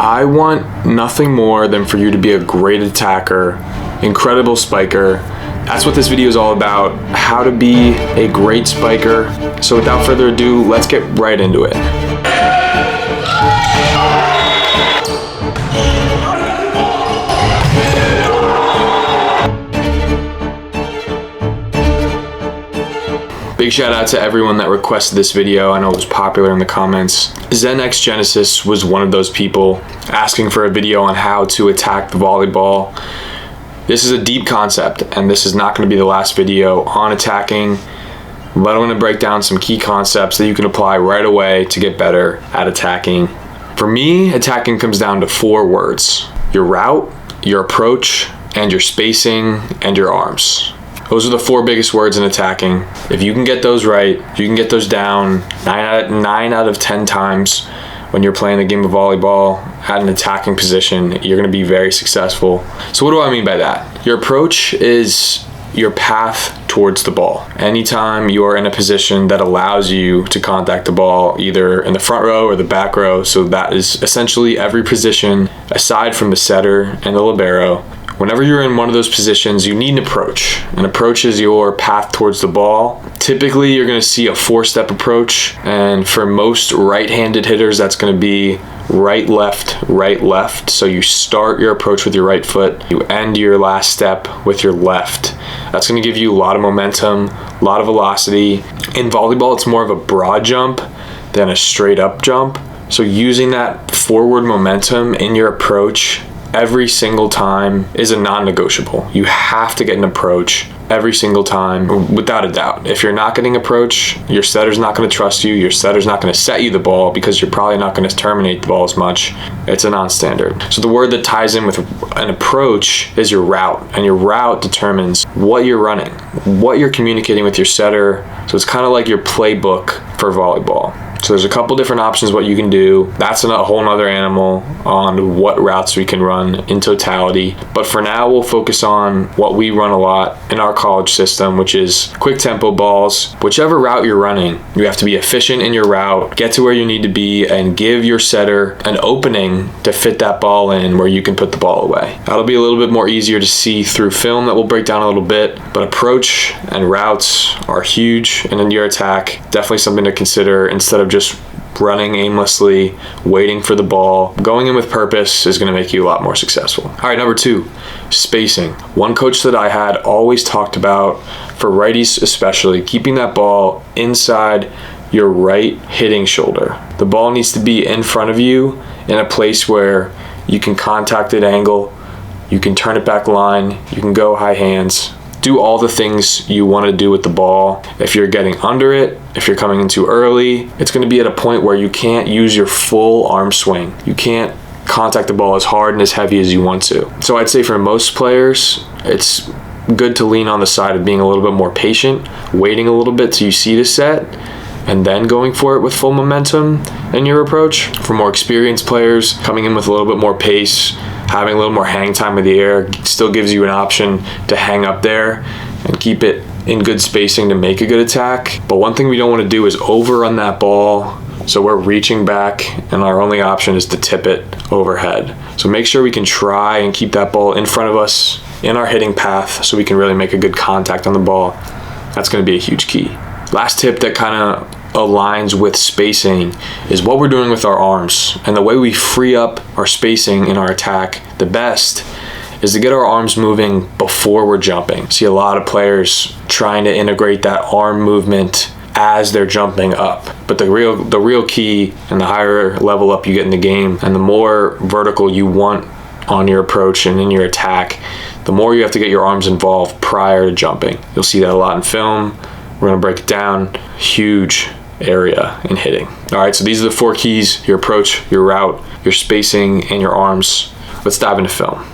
I want nothing more than for you to be a great attacker, incredible spiker. That's what this video is all about, how to be a great spiker. So without further ado, let's get right into it. Big shout out to everyone that requested this video. I know it was popular in the comments. ZenX Genesis was one of those people asking for a video on how to attack the volleyball. This is a deep concept, and this is not going to be the last video on attacking, but I'm going to break down some key concepts that you can apply right away to get better at attacking. For me, attacking comes down to 4 words: your route, your approach, and your spacing, and your arms. Those are the 4 biggest words in attacking. If you can get those right, if you can get those down 9 out of 10 times when you're playing the game of volleyball at an attacking position, you're gonna be very successful. So what do I mean by that? Your approach is your path towards the ball. Anytime you are in a position that allows you to contact the ball, either in the front row or the back row, so that is essentially every position aside from the setter and the libero. Whenever you're in one of those positions, you need an approach. An approach is your path towards the ball. Typically, you're going to see a 4-step approach, and for most right-handed hitters, that's going to be right, left. So you start your approach with your right foot, you end your last step with your left. That's going to give you a lot of momentum, a lot of velocity. In volleyball, it's more of a broad jump than a straight up jump. So using that forward momentum in your approach every single time is a non-negotiable. You have to get an approach every single time, without a doubt. If you're not getting approach, your setter's not going to trust you. Your setter's not going to set you the ball because you're probably not going to terminate the ball as much. It's a non-standard. So the word that ties in with an approach is your route, and your route determines what you're running, what you're communicating with your setter. So it's kind of like your playbook for volleyball. So there's a couple different options what you can do. That's a whole nother animal on what routes we can run in totality. But for now, we'll focus on what we run a lot in our college system, which is quick tempo balls. Whichever route you're running, you have to be efficient in your route, get to where you need to be, and give your setter an opening to fit that ball in where you can put the ball away. That'll be a little bit more easier to see through film that we'll break down a little bit, but approach and routes are huge, and in your attack, definitely something to consider instead of just running aimlessly, waiting for the ball. Going in with purpose is going to make you a lot more successful. All right, number 2, spacing. One coach that I had always talked about, for righties especially, keeping that ball inside your right hitting shoulder. The ball needs to be in front of you in a place where you can contact it angle, you can turn it back line, you can go high hands. Do all the things you want to do with the ball. If you're getting under it, if you're coming in too early, it's going to be at a point where you can't use your full arm swing. You can't contact the ball as hard and as heavy as you want to. So I'd say for most players, it's good to lean on the side of being a little bit more patient, waiting a little bit till you see the set, and then going for it with full momentum in your approach. For more experienced players, coming in with a little bit more pace, having a little more hang time in the air still gives you an option to hang up there and keep it in good spacing to make a good attack. But one thing we don't want to do is overrun that ball, so we're reaching back and our only option is to tip it overhead. So make sure we can try and keep that ball in front of us in our hitting path so we can really make a good contact on the ball. That's going to be a huge key. Last tip that kind of aligns with spacing is what we're doing with our arms, and the way we free up our spacing in our attack the best is to get our arms moving before we're jumping. See a lot of players trying to integrate that arm movement as they're jumping up, but the real key, and the higher level up you get in the game and the more vertical you want on your approach and in your attack, the more you have to get your arms involved prior to jumping. You'll see that a lot in film. We're going to break it down. Huge area in hitting. All right, so these are the 4 keys: your approach, your route, your spacing, and your arms. Let's dive into film.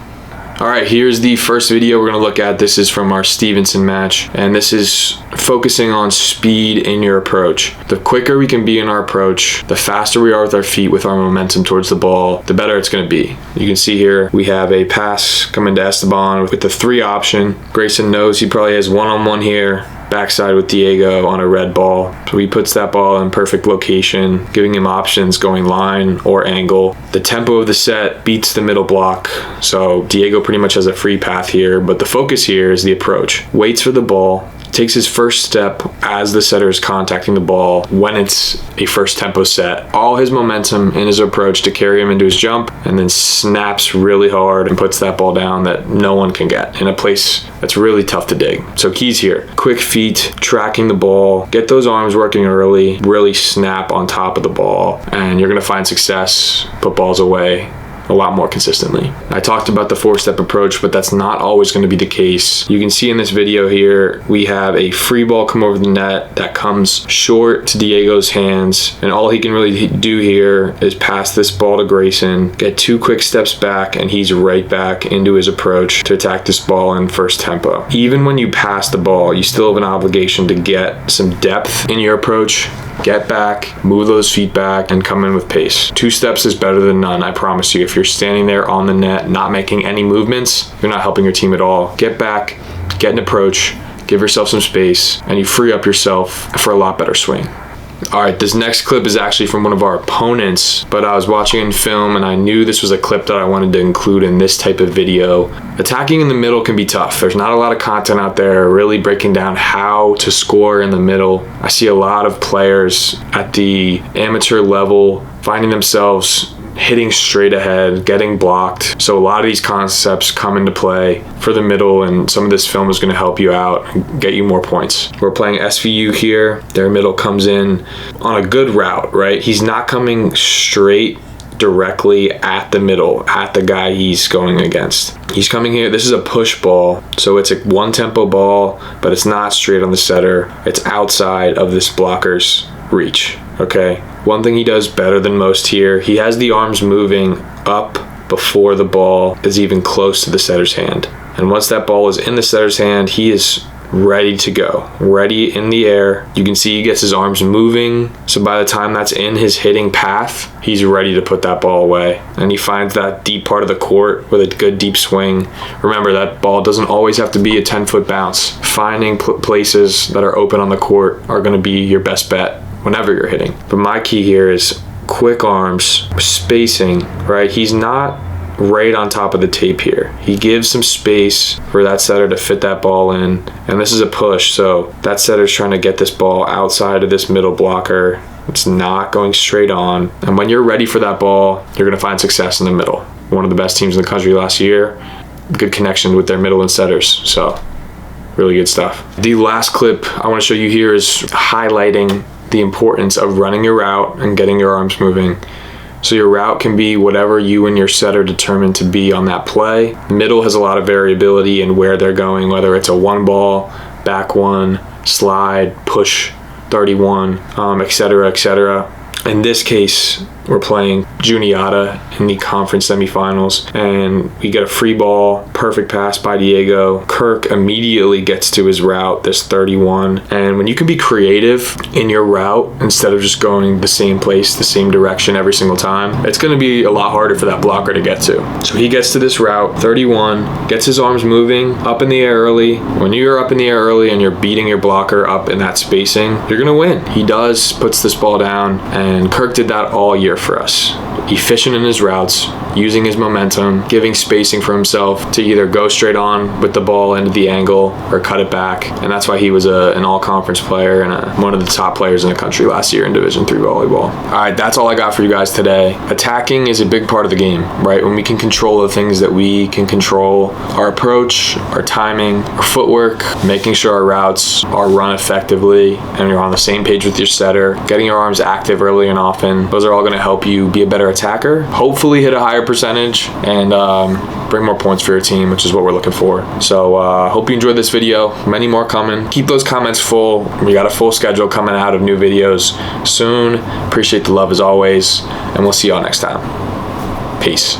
All right, here's the first video we're going to look at. This is from our Stevenson match, and this is focusing on speed in your approach. The quicker we can be in our approach, the faster we are with our feet, with our momentum towards the ball, the better it's going to be. You can see here we have a pass coming to Esteban with the 3 option. Grayson knows he probably has one-on-one here. backside with Diego on a red ball. So he puts that ball in perfect location, giving him options going line or angle. The tempo of the set beats the middle block, so Diego pretty much has a free path here, but the focus here is the approach. Waits for the ball, takes his first step as the setter is contacting the ball when it's a first tempo set. All his momentum in his approach to carry him into his jump, and then snaps really hard and puts that ball down that no one can get in a place that's really tough to dig. So keys here: quick feet, tracking the ball, get those arms working early, really snap on top of the ball, and you're gonna find success, put balls away a lot more consistently. I talked about the 4-step approach, but that's not always going to be the case. You can see in this video here, we have a free ball come over the net that comes short to Diego's hands, and all he can really do here is pass this ball to Grayson, get 2 quick steps back, and he's right back into his approach to attack this ball in first tempo. Even when you pass the ball, you still have an obligation to get some depth in your approach. Get back, move those feet back, and come in with pace. 2 steps is better than none, I promise you. If you're standing there on the net, not making any movements, you're not helping your team at all. Get back, get an approach, give yourself some space, and you free up yourself for a lot better swing. All right, this next clip is actually from one of our opponents, but I was watching in film and I knew this was a clip that I wanted to include in this type of video. Attacking in the middle can be tough. There's not a lot of content out there really breaking down how to score in the middle. I see a lot of players at the amateur level finding themselves hitting straight ahead, getting blocked. So a lot of these concepts come into play for the middle, and some of this film is going to help you out and get you more points. We're playing SVU here. Their middle comes in on a good route, right? He's not coming straight directly at the middle, at the guy he's going against. He's coming here. This is a push ball, so it's a 1-tempo ball, but it's not straight on the setter. It's outside of this blocker's reach. Okay, one thing he does better than most here, he has the arms moving up before the ball is even close to the setter's hand. And once that ball is in the setter's hand, he is ready to go, ready in the air. You can see he gets his arms moving, so by the time that's in his hitting path, he's ready to put that ball away. And he finds that deep part of the court with a good deep swing. Remember, that ball doesn't always have to be a 10-foot bounce. Finding places that are open on the court are going to be your best bet whenever you're hitting. But my key here is quick arms, spacing, right? He's not right on top of the tape here. He gives some space for that setter to fit that ball in, and this is a push, so that setter's trying to get this ball outside of this middle blocker. It's not going straight on, and when you're ready for that ball, you're going to find success in the middle. One of the best teams in the country last year, good connection with their middle and setters, so really good stuff. The last clip I want to show you here is highlighting the importance of running your route and getting your arms moving. So your route can be whatever you and your setter determine to be on that play. Middle has a lot of variability in where they're going, whether it's a 1-ball, back 1, slide, push 31, etc., etc. In this case, we're playing Juniata in the conference semifinals, and we get a free ball, perfect pass by Diego. Kirk immediately gets to his route, this 31, and when you can be creative in your route instead of just going the same place, the same direction every single time, it's going to be a lot harder for that blocker to get to. So he gets to this route, 31, gets his arms moving, up in the air early. When you're up in the air early and you're beating your blocker up in that spacing, you're going to win. He does, puts this ball down, and Kirk did that all year for us. Efficient in his routes, using his momentum, giving spacing for himself to either go straight on with the ball into the angle or cut it back, and that's why he was an all-conference player and one of the top players in the country last year in Division III volleyball. All right, that's all I got for you guys today. Attacking is a big part of the game, right? When we can control the things that we can control, our approach, our timing, our footwork, making sure our routes are run effectively, and you're on the same page with your setter, getting your arms active early and often, those are all going to help you be a better attacker, hopefully hit a higher percentage, and bring more points for your team, which is what we're looking for. So hope you enjoyed this video. Many more coming. Keep those comments full. We got a full schedule coming out of new videos soon. Appreciate the love as always, and we'll see y'all next time. Peace.